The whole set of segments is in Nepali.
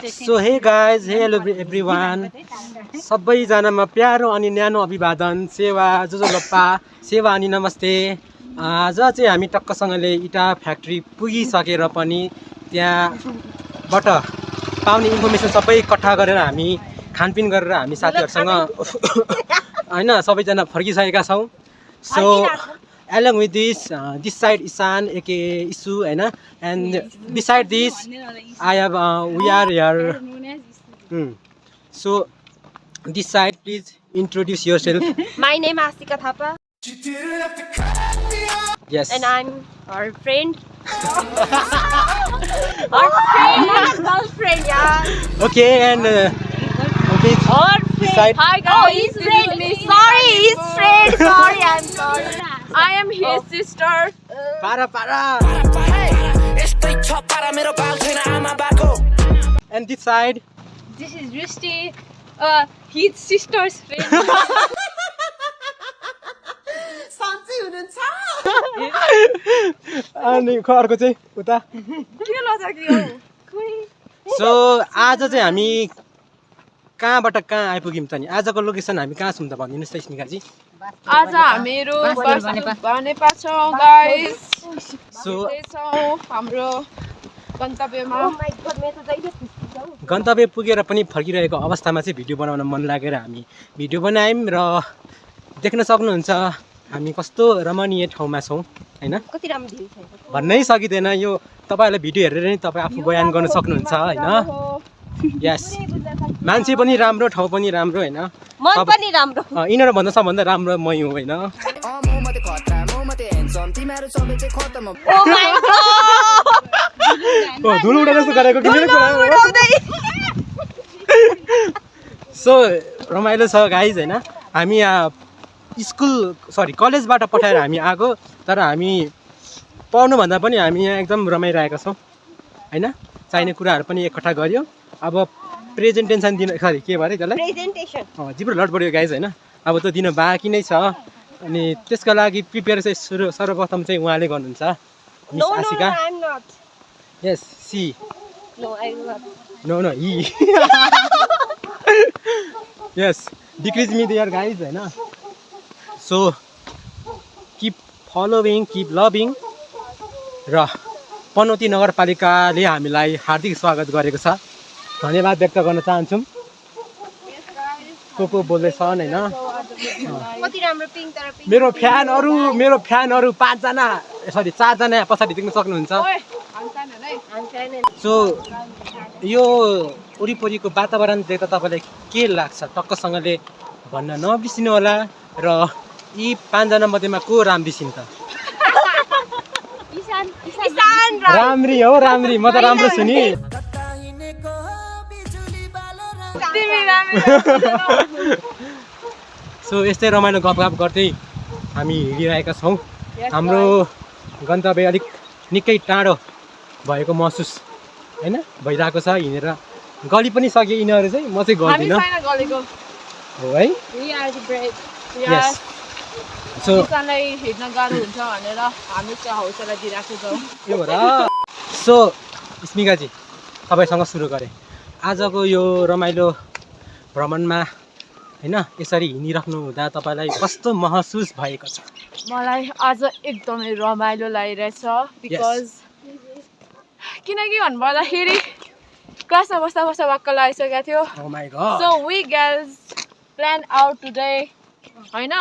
So hey guys, hello everyone. सबैजनामा प्यारो अनि न्यानो अभिवादन, सेवा जोजोलप्पा, सेवा अनि नमस्ते। आज चाहिँ हामी टक्कसँगले इटा फ्याक्ट्री पुगिसकेर पनि त्यहाँबाट पाउने इन्फर्मेसन सबै इकट्ठा गरेर हामी खानपिन गरेर हामी साथीहरुसँग हैन सबैजना फर्किसकेका छौं। So along with this side Isan aka Isu हैन, and beside this I have we are here. So this side, please introduce yourself. My name is Asika Thapa. Yes. And I'm our friend. Our friend, girlfriend, yeah. Okay, and okay. Our This friend. side. Hi guys. Oh, his friend. Sorry, his friend. Sorry, I'm sorry. I am his sister. Para. And this side. This is Rusti. His sister's friend. अनि अर्को चाहिँ उता. So आज चाहिँ हामी कहाँबाट कहाँ आइपुग्यौं त नि? आजको लोकेसन हामी कहाँ छौं त भनिदिनुस् त स्मिकाजी. आज हामीहरू बनेपा छौं गाइस. So हाम्रो गन्तव्यमा गन्तव्य पुगेर पनि फर्किरहेको अवस्थामा चाहिँ भिडियो बनाउन मन लागेर हामी भिडियो बनायौं र देख्न सक्नुहुन्छ हामी कस्तो रमणीय ठाउँमा छौं हैन. कति राम्रो भ्यू छ. भन्नै सकिदैन, यो तपाईहरुले भिडियो हेरेर नै तपाई आफू बयान गर्न सक्नुहुन्छ हैन. यस, मान्छे पनि राम्रो, ठाउँ पनि राम्रो हैन. मन पनि राम्रो. यिनीहरु भन्दा सबभन्दा राम्रो मै हुँ हैन. Oh my god. धुलो उडा जस्तो गरेको के कुरा हो. सो रमाइलो छ गाइज हैन. हामी कलेजबाट पठाएर हामी आएको, तर हामी पढ्नु भन्दा पनि हामी यहाँ एकदम रमाइरहेका छौं हैन. चाहिने कुराहरु पनि इकट्ठा गर्यो. अब प्रेजेन्टेसन दिन के भरे त्यसलाई? प्रेजेन्टेसन. जिब्रो लड बढ्यो गाइज हैन. अब त दिन बाँकी नै छ. अनि त्यसका लागि प्रिपेयर चाहिँ सर्वप्रथम चाहिँ उहाँले गर्नुहुन्छ, miss Ashika. No, I'm not. Yes, she. No, I'm not. No, he. Yes, decrease me there guys हैन. So keep following, keep loving. र पनौती नगरपालिकाले हामीलाई हार्दिक स्वागत गरेको छ, धन्यवाद व्यक्त गर्न चाहन्छौं. को बोल्दैछन् हैन. कति राम्रो पिङ तर पिङ. मेरो फ्यानहरु 5 जना, सरी 4 जना पछाडी देख्न सक्नुहुन्छ. सो यो वरिपरिको वातावरण देख्दा तपाईलाई के लाग्छ टक्कसँगले भन्न नबिर्सिनु होला. र यी 5 जना मध्येमा को राम्री छिन् त? इसान राम्री हो, राम्री. म त राम्रो छु नि. सो यस्तै रमाइलो गफगाफ गर्दै हामी हिँडिरहेका छौं. हाम्रो गन्तव्य अलिक निकै टाढो भएको महसुस हैन भइरहेको छ. हिँडेर गली पनि सके यिनीहरु चाहिँ, म चाहिँ गर्दिन हो है. यस. सो इसानलाई हिँड्न गाह्रो हुन्छ भनेर हामी चाहिँ हौसला दिइराखेको छौं. यो हो र. सो स्मिकाजी, तपाईसँग सुरु गरे. आजको यो रमाइलो भ्रमणमा हैन यसरी हिँडिराख्नु हुँदा तपाईलाई कस्तो महसुस भएको छ? मलाई आज एकदमै रमाइलो लागिरहेछ. बिकज किनकि भन्नुपर्दाखेरि क्लासमा बस्दा वाक्क लागिसकेको थियो. Oh my god. So we girls plan out today. हैन,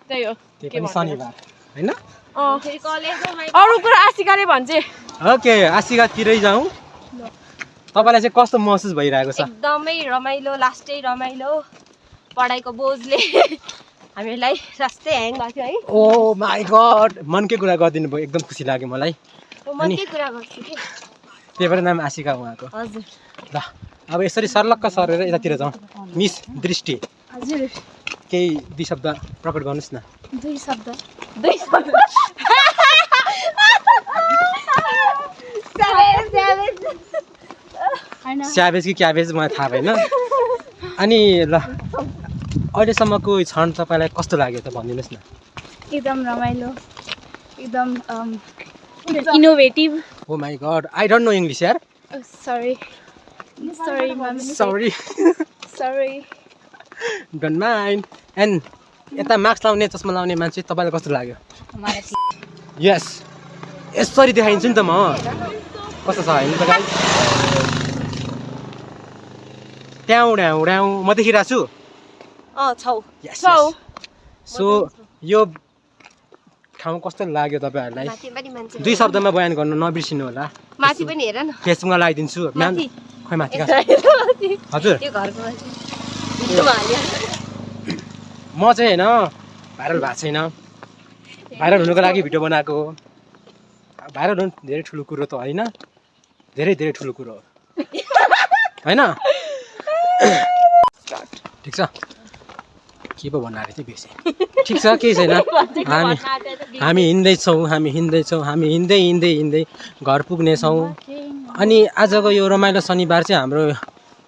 त्यही हो. त्यो पनि शनिबार हैन. फेरि कलेजमा अरु कुरा आशिकाले भन्छ. ओके, आशिकातिरै जाउँ. तपाईलाई चाहिँ कस्तो महसुस भइरहेको छ? एकदमै रमाइलो, लास्टै रमाइलो. पढाइको बोझले हामीलाई रास्ते ह्याङ भएको थियो है. ओ माय गॉड, मनकै कुरा गरिदिनु भयो, एकदम खुसी लाग्यो मलाई. म के कुरा गर्छु कि? त्यही भएर नाम आशिका उहाँको. हजुर. ल अब यसरी सर्लक्क सरेर यतातिर जाउँ. मिस दृष्टि, हजुर. केही 2 शब्द प्रकट गर्नुस् न. 2 शब्द. स्याभेज कि क्याभेज मलाई थाहा भएन. अनि ल अहिलेसम्मको क्षण तपाईलाई कस्तो लाग्यो त भनिदिनुस् न. एकदम रमाइलो, एकदम innovative. Oh my god, I don't know English यार. Sorry. Sorry, mom. Sorry Sorry. Don't mind and यता मास्क लाउने चस्मा लाउने मान्छे तपाईँलाई कस्तो लाग्यो यस यसरी देखाइदिन्छु नि त म कस्तो छ हेर्नु त गाइस ट्याउ ड्याउ ड्याउ म देखिरहेको छु छौ यस छौ। सो यो ठाउँ कस्तो लाग्यो तपाईँहरूलाई माथि पनि मान्छे 2 शब्दमा बयान गर्नु नबिर्सिनु होला माथि पनि हेर न फेसबुकमा लगाइदिन्छु म्याम माथि खोइ माथि कहाँ? माथि हजुर त्यो घरको माथि भिडियोमा हाल्यो म चाहिँ होइन भाइरल भएको छैन भाइरल हुनुको लागि भिडियो बनाएको हो भाइरल हुनु धेरै ठुलो कुरो त होइन धेरै धेरै ठुलो कुरो हो होइन ठिक छ के पो भन्नु आएको थियो बेसी ठिक छ केही छैन हामी हिँड्दैछौँ हामी हिँड्दैछौँ हामी हिँड्दै हिँड्दै हिँड्दै घर पुग्नेछौँ अनि आजको यो रमाइलो शनिबार चाहिँ हाम्रो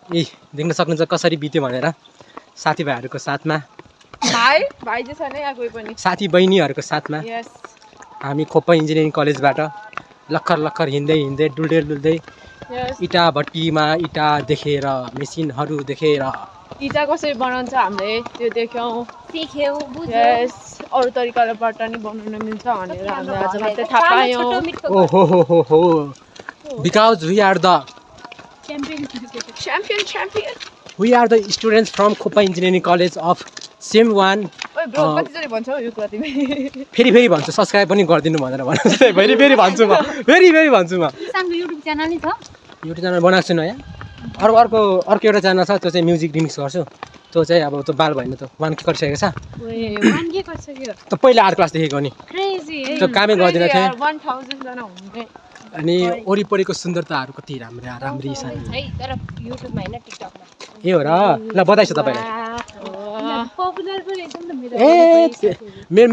देख्न सक्नुहुन्छ कसरी बित्यो भनेर साथीभाइहरूको साथमा भाइ चाहिँ छैन यहाँ कोही पनि। साथी बहिनीहरूको साथमा Yes. हामी खोप्पा इन्जिनियरिङ कलेजबाट लक्खर लक्खर हिँड्दै हिँड्दै डुल्दै Yes. इटा भट्टीमा इटा देखेर मेसिनहरू देखेर इटा कसरी बनाउँछ हामीले त्यो देख्यौँ। सिक्यौ बुझ्यौ Yes. अरू तरिकाबाट नि बनाउन मिल्छ भनेर हामीले आज मात्रै थाहा पायौँ। ओहो because we are the Champion. We are the students from Khwopa engineering college of sem one ओइ ब्रो कतिचोटि भन्छौ यो कुरा तिमी? फेरि भन्छु सब्सक्राइब पनि गरिदिनु भनेर भन्नु फेरि भन्छु म फेरि भन्छु म सानो युट्युब च्यानल नि छ युट्युब च्यानल बनाएको छु नयाँ अर्को एउटा च्यानल छ त्यो चाहिँ म्युजिक रिमिक्स गर्छु त्यो चाहिँ अब त्यो बाल भएन त 1K गरिसकेको छ वान के गर्छ के त पहिला 8 क्लासदेखिको नि क्रेजी है त्यो कामै गर्दिनँ थिएँ 1000 जना हुने। अनि वरिपरिको सुन्दरताहरू कति राम्री छन् है तर युट्युबमा हैन टिकटकमा ए हो र ल बधाई छ तपाईँलाई पपुलर पनि एकदम त मेरो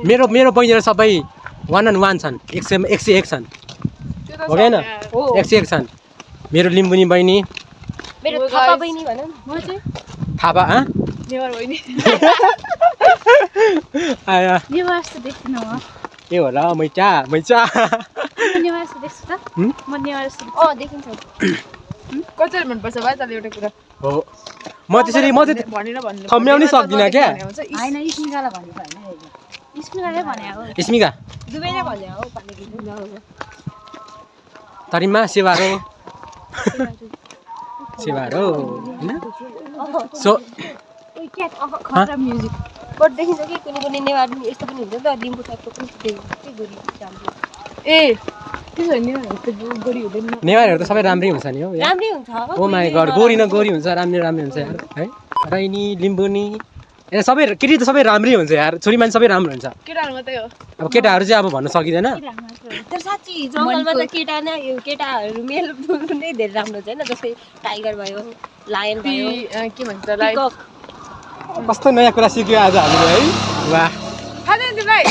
मेरो मेरो बहिनीहरू सबै 1-on-1 छन् 101 छन् त्यो त हो होइन छ यार। 101 छन् मेरो लिम्बुनी बहिनी मेरो Oh, थापा guys. बहिनी भन न म चाहिँ थापा नेवार बहिनी। आया नेवार जस्तो देख्दिन म ए हो र मैचा नेवार जस्तो देख्छु त हुँ? म नेवार जस्तो देखिन्छ कसरी मनपर्छ भाइ तँलाई एउटा कुरा? हो म त्यसरी म चाहिँ भनेर भन्नु थम्याउनै सक्दिनँ क्या। होइन स्मिकालाई भनेको होइन स्मिकाले भने हो स्मिका दुवैले भन्यो हो भनेको तरिमा सेवारो होइन सो खतरा म्युजिक बट देखिन्छ कि कुनै नेवार पनि यस्तो पनि हुन्छ नि त लिम्बू टाइपको पनि के गोरी राम्रो ए त्यसो भने नेवारहरू त गोरी हुँदैन। नेवारहरू त सबै राम्रै हुन्छ नि हो यार राम्रै हुन्छ ओ माई गड गोरी न गोरी हुन्छ राम्रै हुन्छ यार है राइनी लिम्बुनी ए सबै केटी त सबै राम्रै हुन्छ यार छोरी मान्छे सबै राम्रो हुन्छ केटाहरू मात्रै हो। अब केटाहरू चाहिँ अब भन्न सकिँदैन तर साँच्ची जङ्गलमा त केटाहरू मेल नै धेरै राम्रो हुन्छ होइन जस्तै टाइगर भयो लायन भयो के भन्छ त्यसलाई? पिकक कस्तो नयाँ कुरा सिक्यो आज हामीले है वाह थाहा छैन तिमीलाई?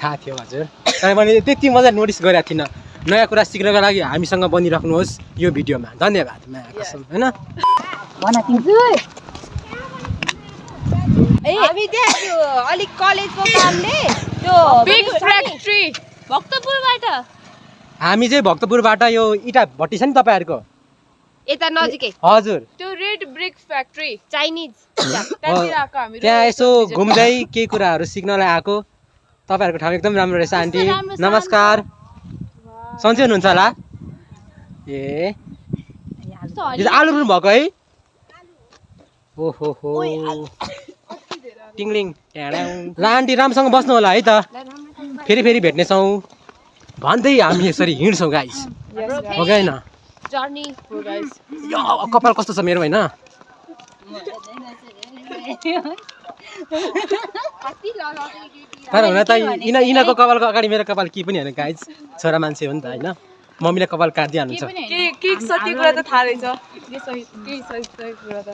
थाहा थियो हजुर तर मैले त्यति मजा नोटिस गरेको थिइनँ नयाँ कुरा सिक्नको लागि हामीसँग बनिराख्नुहोस् यो भिडियोमा धन्यवाद माया कसम होइन भन तिमी हामी त्यहाँ त्यो अलिक कलेजको कामले त्यो बिग फ्याक्ट्री भक्तपुरबाट हामी चाहिँ भक्तपुरबाट यो इटा भट्टी छ नि तपाईँहरूको यता नजिकै हजुर त्यो रेड ब्रिक फ्याक्ट्री चाइनिज त्यहाँतिर आएको हामी। त्यहाँ यसो घुम्दै केही कुराहरू सिक्नलाई आएको तपाईँहरूको ठाउँ एकदम राम्रो रहेछ आन्टी नमस्कार सन्चै हुनुहुन्छ होला ए आलु रुनु भएको है ओहो हो टिङलिङ ल आन्टी राम्रोसँग बस्नु होला है त फेरि भेट्नेछौँ भन्दै हामी यसरी हिँड्छौँ गाइस हो कि होइन जर्नी यो कपाल कस्तो छ मेरो होइन तर हुन त यिनीहरूको कपालको अगाडि मेरो कपाल के पनि होइन गाइस छोरा मान्छे हो नि त होइन मम्मीले कपाल काटिदिइहाल्नुहुन्छ के सत्य कुरा त थाहा रहेछ के सही कुरा त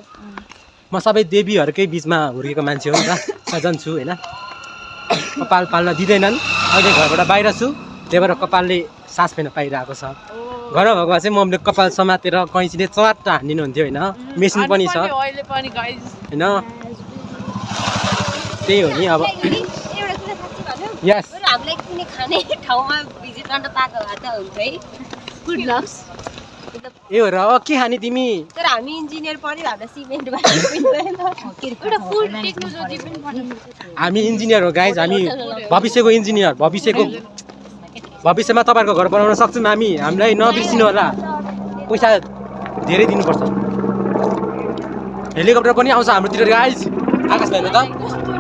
म सबै देवीहरूकै बिचमा हुर्केको मान्छे हो नि त सजन छु होइन कपाल पाल्न दिँदैनन् अहिले घरबाट बाहिर छु त्यही भएर कपालले सास फेर्न पाइरहेको छ घरमा भएको भए चाहिँ मम्मीले कपाल समातेर कैँचीले चट्ट हानिदिनुहुन्थ्यो होइन मेसिन पनि छ अहिले पनि गाइस होइन त्यही हो नि अब एउटा कुरा साँच्ची भन्यो यस बरु हामीलाई कुनै खाने ठाउँमा भिजिट गर्न पाएको भए त हुन्छ है गुड लक्स त ए हो र के खाने तिमी तर हामी इन्जिनियर पढ्यो हामीलाई सिमेन्ट एउटा फुड टेक्नोलोजी पनि पढाउनु हामी इन्जिनियर हो गाइज हामी भविष्यको इन्जिनियर भविष्यमा तपाईँहरूको घर बनाउन सक्छौँ हामीलाई नबिर्सिनु होला पैसा धेरै दिनुपर्छ हेलिकप्टर पनि आउँछ हाम्रोतिर गाइज आकाश भएन त